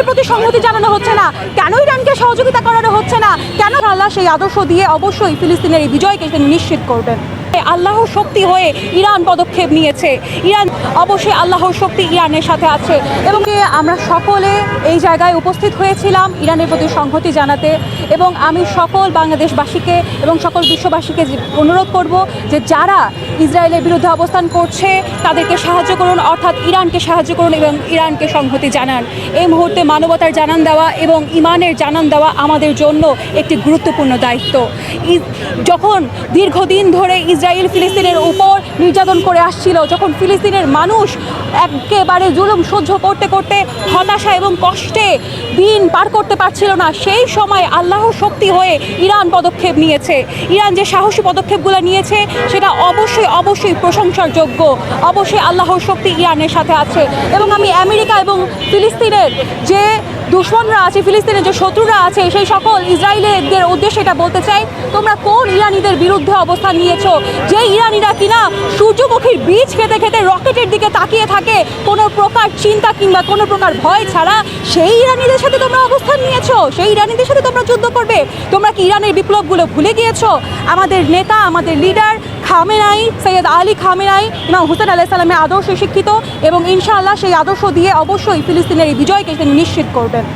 ইরানের প্রতি সংহতি জানানো হচ্ছে না? কেন ইরানকে সহযোগিতা করানো হচ্ছে না? কেন আল্লাহ সেই আদর্শ দিয়ে অবশ্যই ফিলিস্তিনের এই বিজয়কে তিনি নিশ্চিত করবেন। আল্লাহর শক্তি হয়ে ইরান পদক্ষেপ নিয়েছে, ইরান অবশ্যই আল্লাহর শক্তি ইরানের সাথে আছে। এবং আমরা সকলে এই জায়গায় উপস্থিত হয়েছিলাম ইরানের প্রতি সংহতি জানাতে। এবং আমি সকল বাংলাদেশবাসীকে এবং সকল বিশ্ববাসীকে অনুরোধ করব যে যারা ইসরায়েলের বিরুদ্ধে অবস্থান করছে তাদেরকে সাহায্য করুন, অর্থাৎ ইরানকে সাহায্য করুন এবং ইরানকে সংহতি জানান। এই মুহূর্তে মানবতার জানান দেওয়া এবং ইমানের জানান দেওয়া আমাদের জন্য একটি গুরুত্বপূর্ণ দায়িত্ব। যখন দীর্ঘদিন ধরে ইসরায়েল ফিলিস্তিনের উপর নির্যাতন করে আসছিল, যখন ফিলিস্তিনের মানুষ একেবারে জুলুম সহ্য করতে করতে হতাশা এবং কষ্টে দিন পার করতে পারছিল না, সেই সময় আল্লাহর শক্তি হয়ে ইরান পদক্ষেপ নিয়েছে। ইরান যে সাহসী পদক্ষেপগুলো নিয়েছে সেটা অবশ্যই প্রশংসার যোগ্য। অবশ্যই আল্লাহর শক্তি ইরানের সাথে আছে। এবং আমি আমেরিকা এবং ফিলিস্তিনের যে দুশ্মনরা আছে, ফিলিস্তিনের যে শত্রুরা আছে, সেই সকল ইসরায়েলিদের উদ্দেশ্যে এটা বলতে চাই, তোমরা কোন ইরানিদের বিরুদ্ধে অবস্থান নিয়েছো? যে ইরানিরা কিনা সূর্যমুখীর বীজ খেতে খেতে রকেটের দিকে তাকিয়ে থাকে কোনো প্রকার চিন্তা কিংবা কোনো প্রকার ভয় ছাড়া, সেই ইরানিদের সাথে তোমরা অবস্থান নিয়েছো? সেই ইরানিদের সাথে তোমরা যুদ্ধ করবে? তোমরা কি ইরানের বিপ্লবগুলো ভুলে গিয়েছো? আমাদের নেতা, আমাদের লিডার খামেনাই, সৈয়দ আলী খামেনাই, ইমাম হুসেন আলাইহিস সালামের আদর্শে শিক্ষিত এবং ইনশাআল্লাহ সেই আদর্শ দিয়ে অবশ্যই ফিলিস্তিনের এই বিজয়কে তিনি নিশ্চিত করবেন।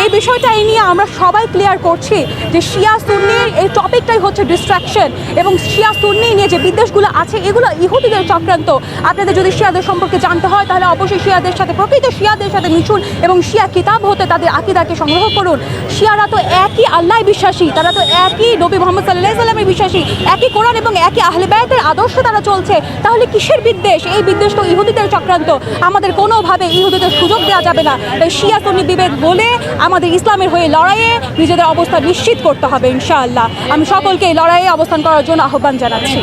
এই বিষয়টা নিয়ে আমরা সবাই ক্লিয়ার করছি যে শিয়া সুন্নির এই টপিকটাই হচ্ছে ডিস্ট্রাকশন, এবং শিয়া সুন্নি নিয়ে যে বিদ্বেষগুলো আছে এগুলো ইহুদিদের চক্রান্ত। আপনাদের যদি শিয়াদের সম্পর্কে জানতে হয় তাহলে অবশ্যই শিয়াদের সাথে, প্রকৃত শিয়াদের সাথে মিশুন এবং শিয়া কিতাব হতে তাদের আকিদাকে সংগ্রহ করুন। শিয়ারা তো একই আল্লাহ বিশ্বাসী, তারা তো একই নবী মুহাম্মদ সাল্লাল্লাহু আলাইহি ওয়াসাল্লামের বিশ্বাসী, একই কোরআন এবং একই আহলে বায়তের আদর্শে তারা চলছে। তাহলে কিসের বিদ্বেষ? এই বিদ্বেষ তো ইহুদিদের চক্রান্ত। আমাদের কোনোভাবে ইহুদিদের সুযোগ দেওয়া যাবে না। তাই শিয়া সুন্নি বিভেদ বলে আমাদের ইসলামের হয়ে লড়াইয়ে নিজেদের অবস্থান নিশ্চিত করতে হবে ইনশাআল্লাহ। আমি সকলকে এই লড়াইয়ে অবস্থান করার জন্য আহ্বান জানাচ্ছি।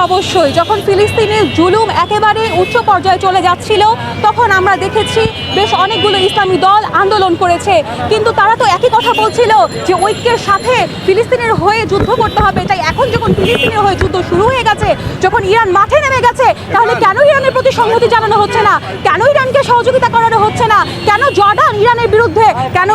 অবশ্যই যখন ফিলিস্তিনের জুলুম একেবারে উচ্চ পর্যায়ে চলে যাচ্ছিল তখন আমরা দেখেছি বেশ অনেকগুলো ইসলামী দল আন্দোলন করেছে, কিন্তু তারা তো একই কথা বলছিল যে ঐক্যের সাথে ফিলিস্তিনের হয়ে যুদ্ধ করতে হবে। তাই এখন যখন ফিলিস্তিনের হয়ে যুদ্ধ শুরু হয়ে গেছে, যখন ইরান মাঠে নেমে গেছে, তাহলে কেন ইরানের প্রতি সংহতি জানানো হচ্ছে না? কেন ইরানকে সহযোগিতা করানো হচ্ছে না? কেন জর্ডান ইরানের বিরুদ্ধে, কেন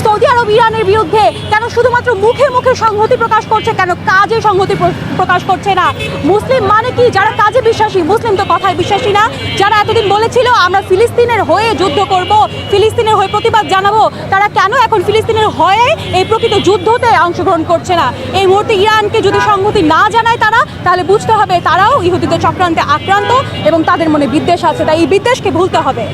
সৌদি আরব ইরানের বিরুদ্ধে, কেন শুধুমাত্র মুখে মুখে সংহতি প্রকাশ করছে, কেন কাজে সংহতি প্রকাশ করছে না? মুসলিম মানে কি? যারা কাজে বিশ্বাসী। মুসলিম তো কথায় বিশ্বাসী না। যারা এতদিন বলেছিল আমরা ফিলিস্তিনের হয়ে যুদ্ধ করব, ফিলিস্তিনের হয়ে প্রতিবাদ জানাবো, তারা কেন এখন ফিলিস্তিনের হয়ে এই প্রকৃত যুদ্ধতে অংশগ্রহণ করছে না? এই মুহূর্তে ইরানকে যদি সংহতি না জানায় তারা, তাহলে বুঝতে হবে তারাও ইহুদিদের চক্রান্তে আক্রান্ত এবং তাদের মনে বিদ্বেষ আছে। তাই এই বিদ্বেষকে ভুলতে হবে।